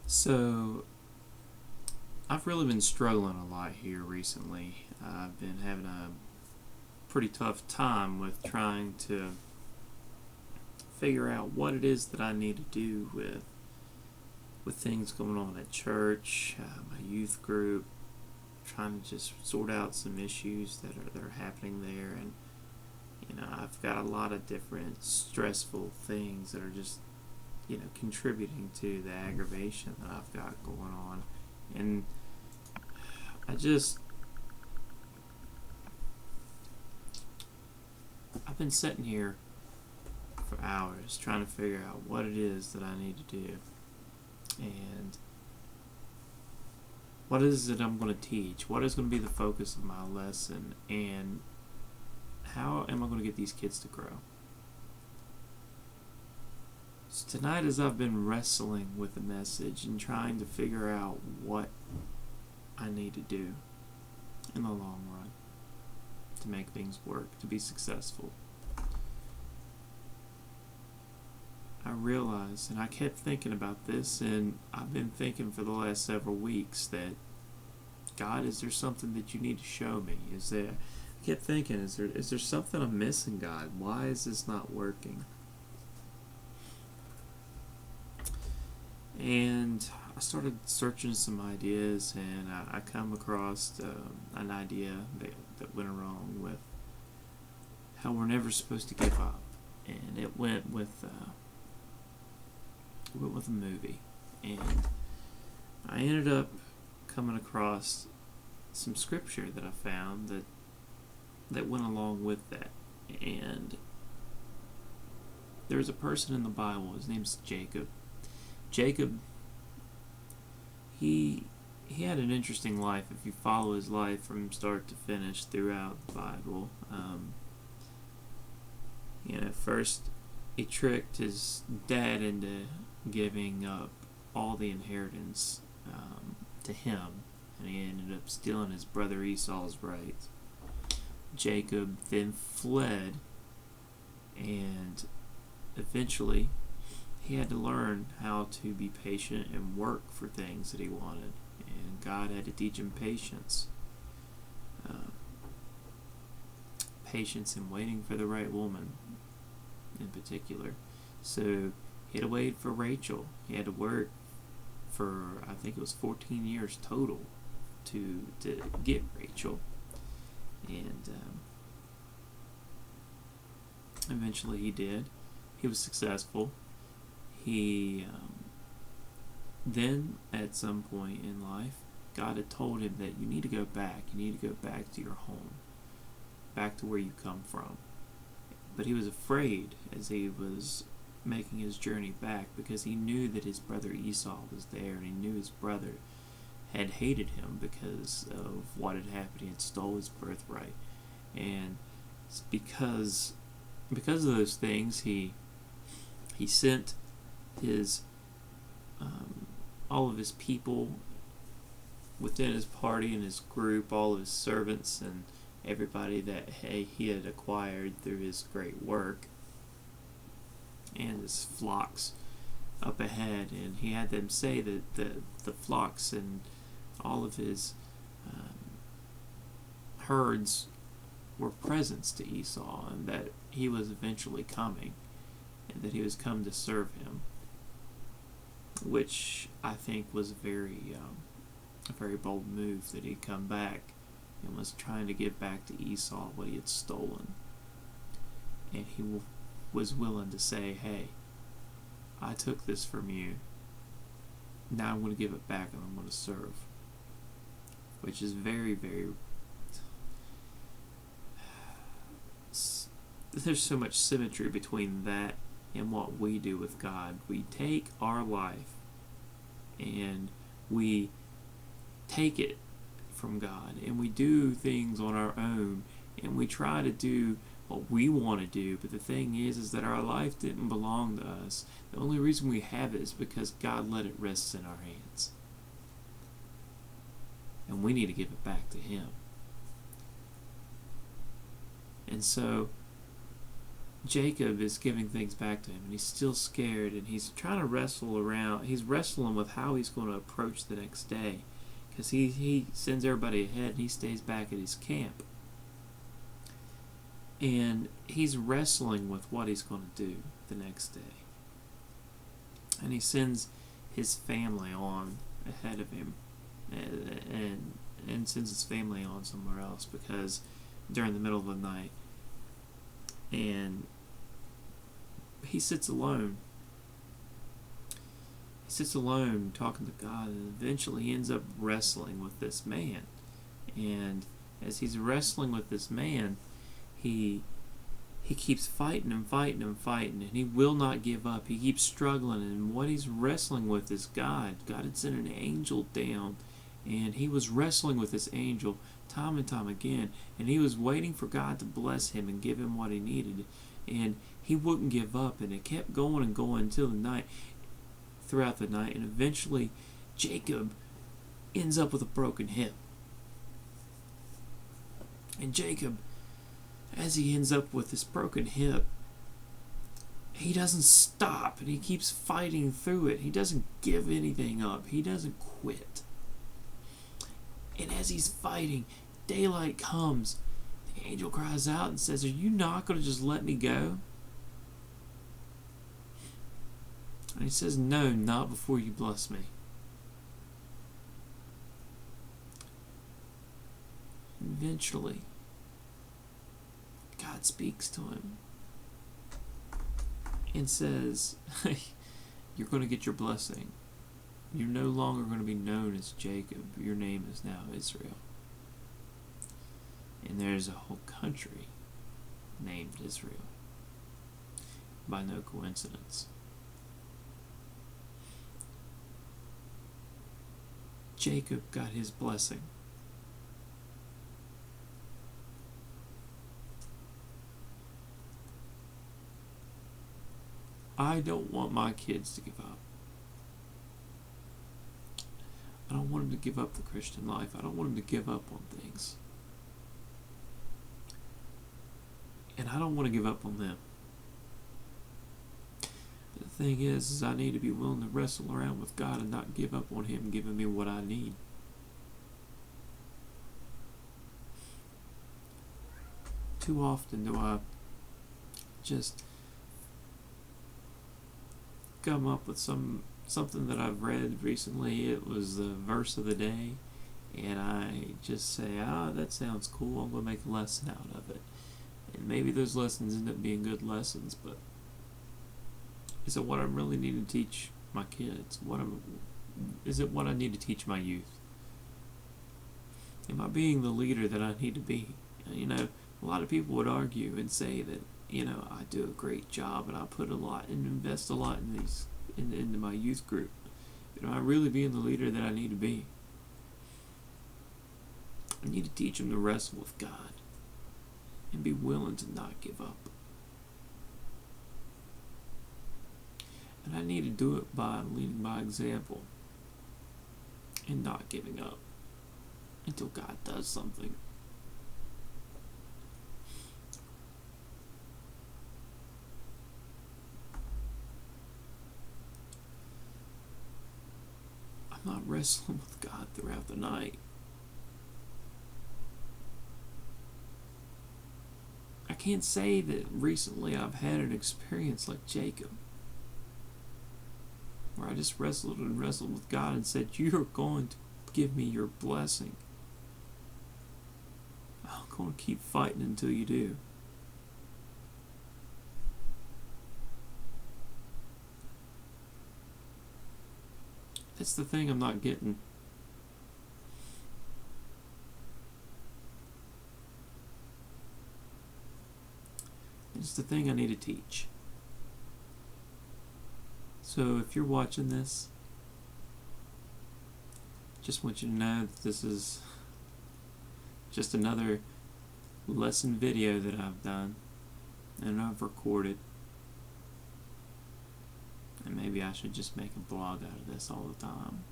So, I've really been struggling a lot here recently. I've been having a pretty tough time with trying to figure out what it is that I need to do with things going on at church, my youth group, trying to just sort out some issues that are happening there, and I've got a lot of different stressful things that are just contributing to the aggravation that I've got going on, and I just I've been sitting here for hours trying to figure out what it is that I need to do and what is it I'm going to teach, what is going to be the focus of my lesson, and how am I going to get these kids to grow. So tonight, as I've been wrestling with the message and trying to figure out what I need to do in the long run to make things work, to be successful, I realized, and I kept thinking about this, and I've been thinking for the last several weeks that, God, is there something that you need to show me? I kept thinking, is there something I'm missing, God? Why is this not working? And I started searching some ideas, and I come across an idea that went along with how we're never supposed to give up, and it went with a movie, and I ended up coming across some scripture that I found that went along with that, and there's a person in the Bible. His name's Jacob. Jacob, he had an interesting life. If you follow his life from start to finish throughout the Bible, at first he tricked his dad into giving up all the inheritance to him, and he ended up stealing his brother Esau's rights. Jacob then fled, and eventually he had to learn how to be patient and work for things that he wanted, and God had to teach him patience. Patience in waiting for the right woman, in particular. So he had to wait for Rachel. He had to work for, I think it was 14 years total to get Rachel, and eventually he did. He was successful. He then, at some point in life, God had told him that you need to go back. You need to go back to your home, back to where you come from. But he was afraid as he was making his journey back, because he knew that his brother Esau was there, and he knew his brother had hated him because of what had happened. He had stole his birthright, and because of those things, he sent his all of his people within his party and his group, all of his servants and everybody that he had acquired through his great work, and his flocks up ahead, and he had them say that the flocks and all of his herds were presents to Esau, and that he was eventually coming, and that he was come to serve him, which I think was a very bold move, that he'd come back and was trying to give back to Esau what he had stolen, and he was willing to say, hey, I took this from you, now I'm going to give it back and I'm going to serve, which is very, very, there's so much symmetry between that and what we do with God. We take our life and we take it from God, and we do things on our own, and we try to do what we want to do, but the thing is that our life didn't belong to us. The only reason we have it is because God let it rest in our hands, and we need to give it back to Him. And so Jacob is giving things back to him, and he's still scared, and he's trying to wrestle around. He's wrestling with how he's going to approach the next day, because he sends everybody ahead, and he stays back at his camp. And he's wrestling with what he's going to do the next day. And he sends his family on ahead of him, and sends his family on somewhere else, because during the middle of the night, and he sits alone. He sits alone talking to God, and eventually he ends up wrestling with this man. And as he's wrestling with this man, he keeps fighting and fighting and fighting, and he will not give up. He keeps struggling, and what he's wrestling with is God. God had sent an angel down, and he was wrestling with this angel time and time again, and he was waiting for God to bless him and give him what he needed, and he wouldn't give up, and it kept going and going until throughout the night, and eventually Jacob ends up with a broken hip. And Jacob, as he ends up with this broken hip, he doesn't stop, and he keeps fighting through it. He doesn't give anything up. He doesn't quit. And as he's fighting, daylight comes. The angel cries out and says, "Are you not going to just let me go?" And he says, "No, not before you bless me." And eventually, God speaks to him and says, "You're going to get your blessing. You're no longer going to be known as Jacob. Your name is now Israel." And there's a whole country named Israel, by no coincidence. Jacob got his blessing. I don't want my kids to give up. I don't want them to give up the Christian life. I don't want them to give up on things. And I don't want to give up on them. But the thing is I need to be willing to wrestle around with God and not give up on Him giving me what I need. Too often do I just come up with something that I've read recently. It was the verse of the day, and I just say, that sounds cool, I'm going to make a lesson out of it. And maybe those lessons end up being good lessons, but is it what I really need to teach my kids? Is it what I need to teach my youth? Am I being the leader that I need to be? A lot of people would argue and say that, I do a great job and I put a lot and invest a lot into my youth group. But am I really being the leader that I need to be? I need to teach them to wrestle with God and be willing to not give up. And I need to do it by leading by example and not giving up until God does something. I'm not wrestling with God throughout the night. I can't say that recently I've had an experience like Jacob, where I just wrestled and wrestled with God and said, "You're going to give me your blessing. I'm going to keep fighting until you do." That's the thing I'm not getting. It's the thing I need to teach. So if you're watching this, just want you to know that this is just another lesson video that I've done and I've recorded. And maybe I should just make a blog out of this all the time.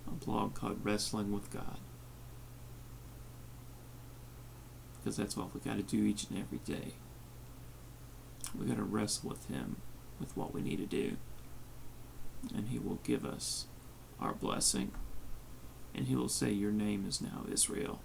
A blog called Wrestling with God. because that's what we got to do each and every day. We got to wrestle with Him with what we need to do, and He will give us our blessing, and He will say, "Your name is now Israel."